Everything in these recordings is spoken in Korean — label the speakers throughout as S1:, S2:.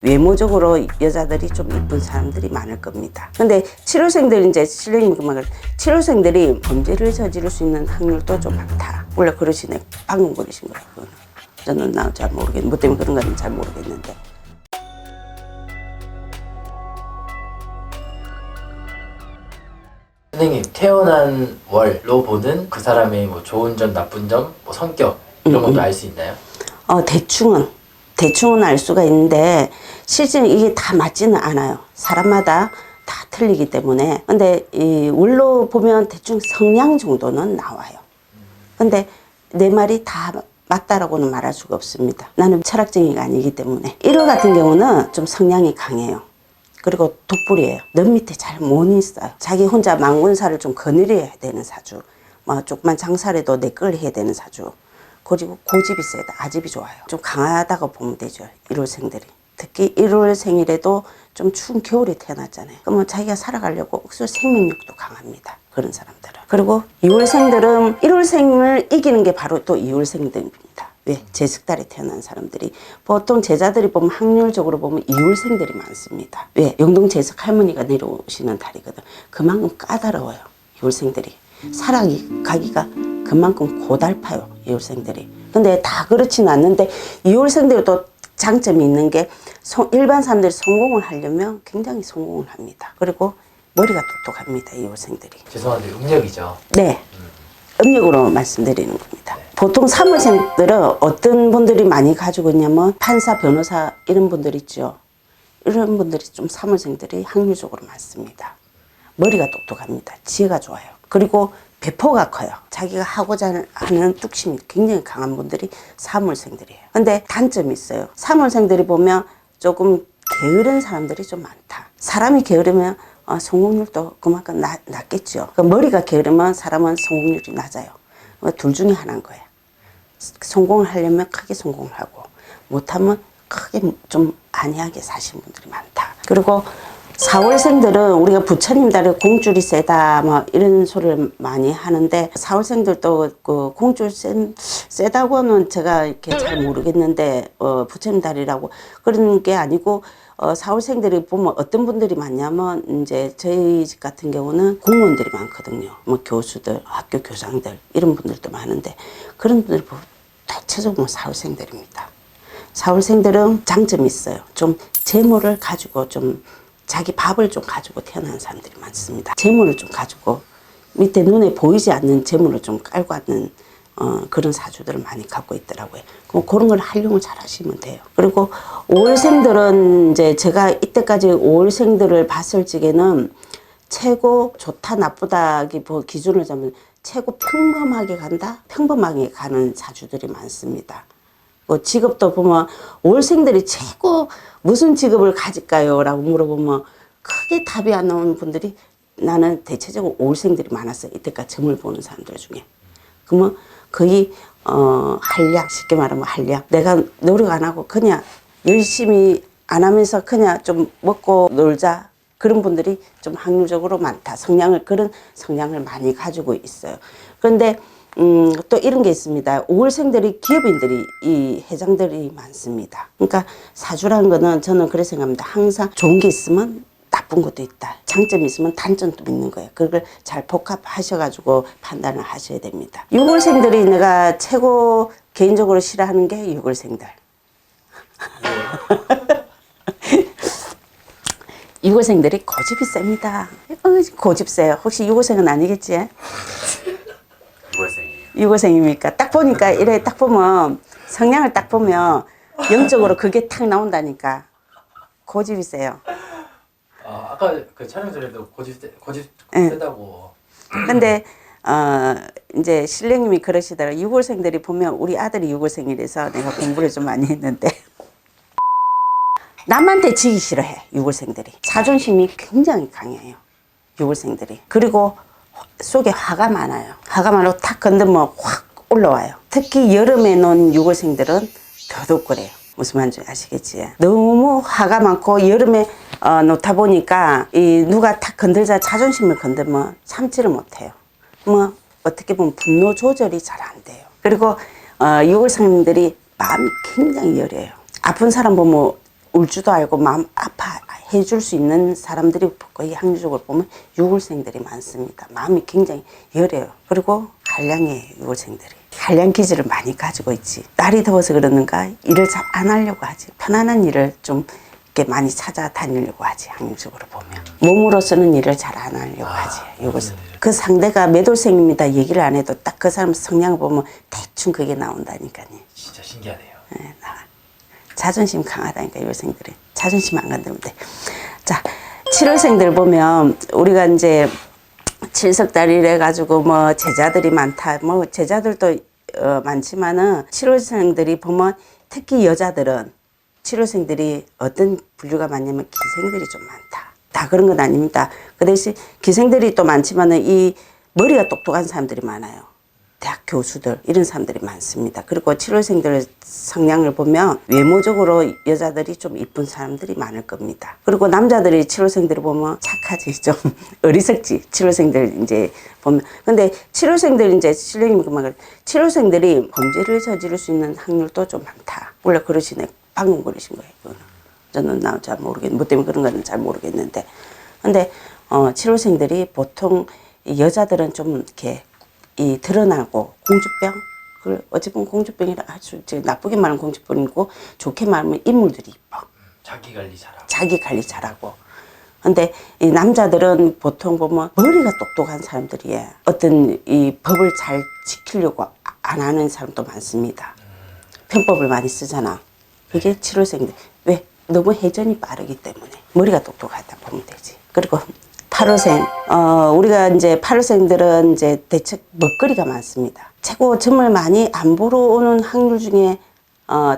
S1: 외모적으로 여자들이 좀 이쁜 사람들이 많을 겁니다. 근데 7월생들 이제 실례님 그 말, 7월생들이 범죄를 저지를 수 있는 확률도 좀 많다. 원래 그러시네. 방금 그러신 거예요. 그거는. 저는 나 잘 모르겠는데 뭐 때문에 그런 건지 잘 모르겠는데.
S2: 선생님, 태어난 월로 보는 그 사람의 뭐 좋은 점, 나쁜 점, 뭐 성격 이런 것도 알 수 있나요?
S1: 대충은 알 수가 있는데 실제는 이게 다 맞지는 않아요. 사람마다 다 틀리기 때문에. 근데 이 월로 보면 대충 성향 정도는 나와요. 근데 내 말이 다 맞다라고는 말할 수가 없습니다. 나는 철학쟁이가 아니기 때문에. 1월 같은 경우는 좀 성향이 강해요. 그리고 독불이에요. 넌 밑에 잘 못 있어요. 자기 혼자 망군사를 좀 거느려야 되는 사주. 뭐 조그만 장사라도 내 걸 해야 되는 사주. 그리고 고집이 세다. 아집이 좋아요. 좀 강하다고 보면 되죠. 1월생들이. 특히 1월 생일에도 좀 추운 겨울에 태어났잖아요. 그러면 자기가 살아가려고 억수 생명력도 강합니다. 그런 사람들은. 그리고 2월생들은 1월생을 이기는 게 바로 또 2월생들입니다. 왜? 제석달에 태어난 사람들이 보통 제자들이 보면 확률적으로 보면 2월생들이 많습니다. 왜? 영동 제석 할머니가 내려오시는 달이거든. 그만큼 까다로워요. 2월생들이. 살아가기가 그만큼 고달파요. 2월생들이. 근데 다 그렇지는 않는데 2월생들이 또 장점이 있는 게 일반 사람들이 성공을 하려면 굉장히 성공을 합니다. 그리고 머리가 똑똑합니다. 2월생들이.
S2: 죄송한데 음력이죠?
S1: 네. 음력으로 말씀드리는 겁니다. 보통 3월생들은 어떤 분들이 많이 가지고 있냐면 판사, 변호사 이런 분들 있죠. 이런 분들이 좀 3월생들이 확률적으로 많습니다. 머리가 똑똑합니다. 지혜가 좋아요. 그리고 배포가 커요. 자기가 하고자 하는 뚝심이 굉장히 강한 분들이 3월생들이에요. 근데 단점이 있어요. 3월생들이 보면 조금 게으른 사람들이 좀 많다. 사람이 게으르면 성공률도 그만큼 낮겠죠. 머리가 게으르면 사람은 성공률이 낮아요. 둘 중에 하나인 거예요. 성공을 하려면 크게 성공을 하고 못하면 크게 좀 안이하게 사시는 분들이 많다. 그리고 4월생들은 우리가 부처님 달에 공줄이 세다 뭐 이런 소리를 많이 하는데 4월생들도 그 공줄 세다고는 제가 이렇게 잘 모르겠는데 부처님 달이라고 그런 게 아니고 4월생들이 보면 어떤 분들이 많냐면 이제 저희 집 같은 경우는 공무원들이 많거든요. 뭐 교수들, 학교 교장들 이런 분들도 많은데 그런 분들 보면 대체적으로 4월생들입니다. 4월생들은 장점이 있어요. 좀 재물을 가지고 좀 자기 밥을 좀 가지고 태어난 사람들이 많습니다. 재물을 좀 가지고 밑에 눈에 보이지 않는 재물을 좀 깔고 앉는 그런 사주들을 많이 갖고 있더라고요. 그런 걸 활용을 잘 하시면 돼요. 그리고 5월생들은 이제 제가 이때까지 5월생들을 봤을 적에는 최고 좋다 나쁘다기 기준을 잡으면 최고 평범하게 간다? 평범하게 가는 사주들이 많습니다. 직업도 보면 5월생들이 최고 무슨 직업을 가질까요? 라고 물어보면 크게 답이 안 나오는 분들이 나는 대체적으로 5월생들이 많았어요. 이때까지 점을 보는 사람들 중에. 그러면 거의 한량, 쉽게 말하면 한량. 내가 노력 안 하고 그냥 열심히 안 하면서 그냥 좀 먹고 놀자. 그런 분들이 좀 확률적으로 많다. 그런 성향을 많이 가지고 있어요. 그런데 또 이런 게 있습니다. 5월생들이 기업인들이 이 회장들이 많습니다. 그러니까 사주라는 거는 저는 그렇게 생각합니다. 항상 좋은 게 있으면 나쁜 것도 있다. 장점이 있으면 단점도 있는 거예요. 그걸 잘 복합하셔가지고 판단을 하셔야 됩니다. 6월생들이 내가 최고 개인적으로 싫어하는 게 6월생들. 6월생들이 고집이 셉니다. 고집 세요. 혹시 6월생은 아니겠지? 6월생입니까? 딱 보니까 이래 딱 보면 성향을 딱 보면 영적으로 그게 탁 나온다니까. 고집이 세요.
S2: 아까 그 촬영 전에도 고집
S1: 네.
S2: 세다고.
S1: 근데 이제 신령님이 그러시더라고요. 6월생들이 보면 우리 아들이 6월생이라서 내가 공부를 좀 많이 했는데 남한테 지기 싫어해. 6월생들이. 자존심이 굉장히 강해요. 6월생들이. 그리고 속에 화가 많아요. 화가 많아서 탁 건드면 확 올라와요. 특히 여름에 논 6월생들은 더더욱 그래요. 무슨 말인지 아시겠지? 너무 화가 많고 여름에 놓다 보니까 누가 탁 건들자 자존심을 건들면 참지를 못해요. 뭐 어떻게 보면 분노 조절이 잘 안 돼요. 그리고 6월생들이 마음이 굉장히 여려요. 아픈 사람 보면 울 줄도 알고 마음 아파해 줄 수 있는 사람들이 거의 확률적으로 보면 유골생들이 많습니다. 마음이 굉장히 여려요. 그리고 한량이에요, 유골생들이. 한량 기질을 많이 가지고 있지. 날이 더워서 그러는가 일을 잘 안 하려고 하지. 편안한 일을 좀 이렇게 많이 찾아다니려고 하지. 확률적으로 보면. 몸으로서는 일을 잘 안 하려고 하지. 유골생. 그 상대가 매돌생입니다. 얘기를 안 해도 딱 그 사람 성향을 보면 대충 그게 나온다니까요.
S2: 진짜 신기하네요.
S1: 네, 나와. 자존심 강하다니까, 유골생들이. 자존심 안 건드리면 돼. 자, 7월생들 보면 우리가 이제 7석달이래 해가지고 뭐 제자들이 많다. 뭐 제자들도 많지만은 7월생들이 보면 특히 여자들은 7월생들이 어떤 분류가 많냐면 기생들이 좀 많다. 다 그런 건 아닙니다. 그 대신 기생들이 또 많지만은 이 머리가 똑똑한 사람들이 많아요. 대학 교수들 이런 사람들이 많습니다. 그리고 7월생들 성향을 보면 외모적으로 여자들이 좀 이쁜 사람들이 많을 겁니다. 그리고 남자들이 7월생들을 보면 착하지, 좀 어리석지. 7월생들 이제 보면. 근데 7월생들 이제 실령님 그만 7월생들이 범죄를 저지를 수 있는 확률도 좀 많다. 원래 그러시네. 방금 그러신 거예요. 그거는. 저는 나 잘 모르겠는데 뭐 때문에 그런 거는 잘 모르겠는데. 근데 7월생들이 보통 여자들은 좀 이렇게 이 드러나고 공주병, 그걸 어찌 보면 공주병이라 아주 나쁘게 말하면 공주병이고 좋게 말하면 인물들이 이뻐.
S2: 자기 관리 잘하고.
S1: 자기 관리 잘하고. 근데 이 남자들은 보통 보면 머리가 똑똑한 사람들이에요. 어떤 이 법을 잘 지키려고 안 하는 사람도 많습니다. 편법을 많이 쓰잖아. 그게 7월생들. 왜? 너무 회전이 빠르기 때문에. 머리가 똑똑하다 보면 되지. 그리고 8월생, 우리가 이제 8월생들은 이제 대체 먹거리가 많습니다. 최고 점을 많이 안 보러 오는 확률 중에,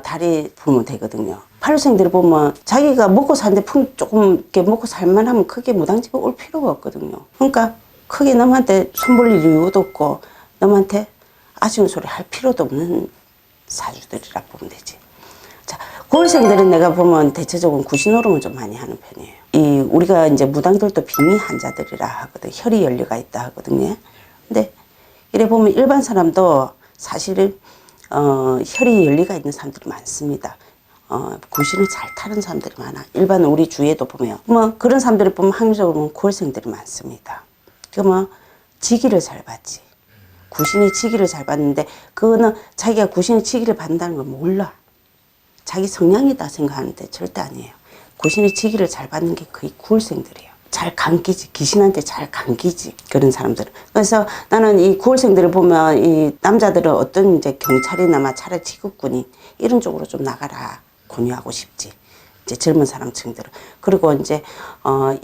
S1: 달이 보면 되거든요. 8월생들을 보면 자기가 먹고 사는데 조금 이렇게 먹고 살만하면 크게 무당집에 올 필요가 없거든요. 그러니까 크게 남한테 손 벌릴 이유도 없고, 남한테 아쉬운 소리 할 필요도 없는 사주들이라 보면 되지. 자, 9월생들은 내가 보면 대체적으로 구신호름을 좀 많이 하는 편이에요. 우리가 이제 무당들도 빙의 환자들이라 하거든. 혈이 연류가 있다 하거든요. 근데 이래 보면 일반 사람도 사실은 혈이 연류가 있는 사람들이 많습니다. 구신을 잘 타는 사람들이 많아. 일반 우리 주위에도 보면 뭐 그런 사람들을 보면 확률적으로 보면 9월생들이 많습니다. 그러면 지기를 잘 받지. 구신이 지기를 잘 받는데 그거는 자기가 구신이 지기를 받는다는 걸 몰라. 자기 성향이다 생각하는데 절대 아니에요. 구신의 지기를 잘 받는 게 거의 9월생들이에요. 잘 감기지. 귀신한테 잘 감기지. 그런 사람들은. 그래서 나는 이 9월생들을 보면 이 남자들은 어떤 이제 경찰이나 차라리 직업군인 이런 쪽으로 좀 나가라 권유하고 싶지. 이제 젊은 사람층들은. 그리고 이제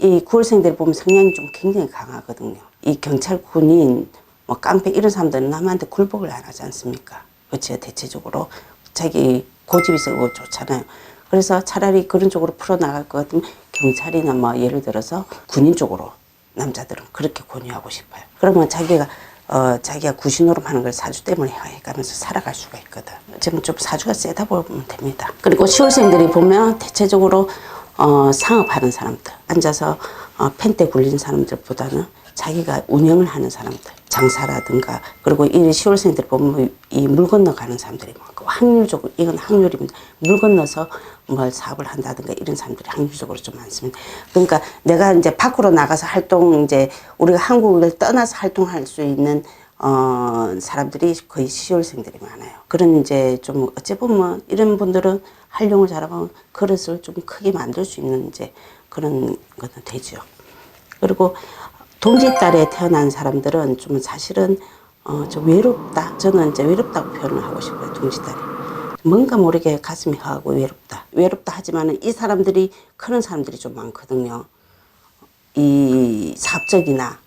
S1: 이 9월생들을 보면 성향이 좀 굉장히 강하거든요. 이 경찰, 군인, 뭐 깡패 이런 사람들은 남한테 굴복을 안 하지 않습니까? 그렇죠. 대체적으로 자기 고집이 세고 좋잖아요. 그래서 차라리 그런 쪽으로 풀어나갈 것 같으면 경찰이나 뭐 예를 들어서 군인 쪽으로 남자들은 그렇게 권유하고 싶어요. 그러면 자기가 구신호름 하는 걸 사주 때문에 해가면서 살아갈 수가 있거든. 지금 좀 사주가 세다 보면 됩니다. 그리고 10월생들이 보면 대체적으로 상업하는 사람들, 앉아서 펜대 굴리는 사람들보다는 자기가 운영을 하는 사람들, 장사라든가, 그리고 이 10월생들 보면 이 물 건너가는 사람들이 많고, 확률적으로, 이건 확률입니다. 물 건너서 뭘 사업을 한다든가 이런 사람들이 확률적으로 좀 많습니다. 그러니까 내가 이제 밖으로 나가서 이제 우리가 한국을 떠나서 활동할 수 있는 사람들이 거의 10월생들이 많아요. 그런 이제 좀 어찌 보면 이런 분들은 활용을 잘하면 그릇을 좀 크게 만들 수 있는 이제 그런 거는 되죠. 그리고 동짓달에 태어난 사람들은 좀 사실은 좀 외롭다. 저는 이제 외롭다고 표현을 하고 싶어요. 동짓달이. 뭔가 모르게 가슴이 허하고 외롭다. 외롭다 하지만은 이 사람들이 크는 사람들이 좀 많거든요. 이 사업적이나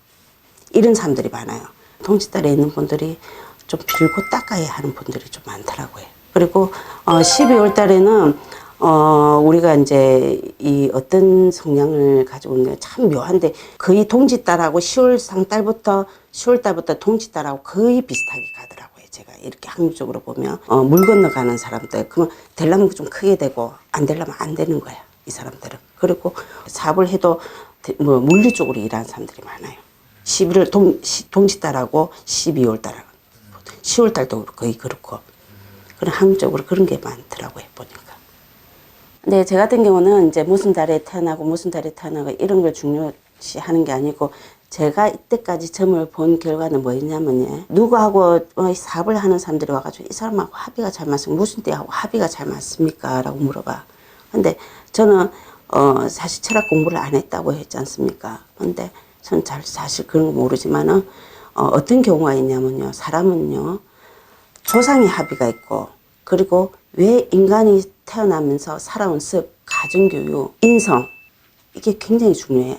S1: 이런 사람들이 많아요. 동짓달에 있는 분들이 좀 빌고 닦아야 하는 분들이 좀 많더라고요. 그리고 12월 달에는 우리가 이제 이 어떤 성향을 가지고 있는 게 참 묘한데 거의 동짓달하고 10월 달부터 동짓달하고 거의 비슷하게 가더라고요. 제가 이렇게 확률적으로 보면 물 건너가는 사람들 그러면 되려면 좀 크게 되고 안 되려면 안 되는 거야. 이 사람들은. 그리고 사업을 해도 뭐 물류 쪽으로 일하는 사람들이 많아요. 11월 동짓달하고 12월 달하고 10월 달도 거의 그렇고 그런 확률적으로 그런 게 많더라고요. 보니까. 근데 제 같은 경우는 이제 무슨 달에 태어나고 무슨 달에 태어나고 이런 걸 중요시 하는 게 아니고 제가 이때까지 점을 본 결과는 뭐였냐면요. 누구하고 사업을 하는 사람들이 와가지고 이 사람하고 합의가 잘 맞습니까? 무슨 때하고 합의가 잘 맞습니까? 라고 물어봐. 근데 저는 사실 철학 공부를 안 했다고 했지 않습니까? 근데 저는 사실 그런 거 모르지만은 어떤 경우가 있냐면요. 사람은요. 조상의 합의가 있고 그리고 왜 인간이 태어나면서 살아온 습, 가정교육, 인성 이게 굉장히 중요해요.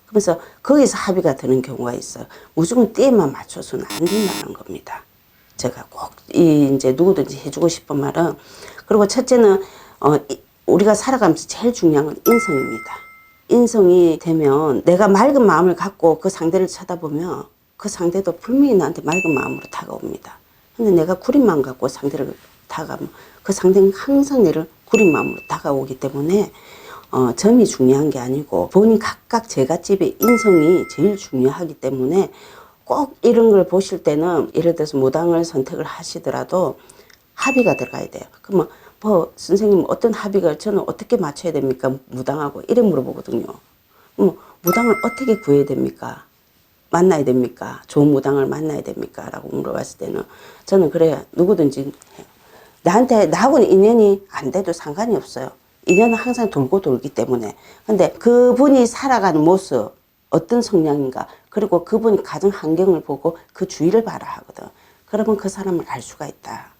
S1: 그래서 거기서 합의가 되는 경우가 있어요. 무조건 띠에만 맞춰서는 안 된다는 겁니다. 제가 꼭 이제 누구든지 해주고 싶은 말은 그리고 첫째는 우리가 살아가면서 제일 중요한 건 인성입니다. 인성이 되면 내가 맑은 마음을 갖고 그 상대를 쳐다보면 그 상대도 분명히 나한테 맑은 마음으로 다가옵니다. 근데 내가 구린 마음 갖고 상대를 다가가면 그 상대는 항상 내를 구린 마음으로 다가오기 때문에 점이 중요한 게 아니고 본인 각각 제갓집의 인성이 제일 중요하기 때문에 꼭 이런 걸 보실 때는 예를 들어서 무당을 선택을 하시더라도 합의가 들어가야 돼요. 그러면 뭐 선생님 어떤 합의가 저는 어떻게 맞춰야 됩니까? 무당하고 이래 물어보거든요. 무당을 어떻게 구해야 됩니까? 만나야 됩니까? 좋은 무당을 만나야 됩니까? 라고 물어봤을 때는 저는 그래요. 누구든지 해요. 나하고는 인연이 안 돼도 상관이 없어요. 인연은 항상 돌고 돌기 때문에. 근데 그분이 살아가는 모습, 어떤 성향인가, 그리고 그분이 가정 환경을 보고 그 주위를 봐라 하거든. 그러면 그 사람을 알 수가 있다.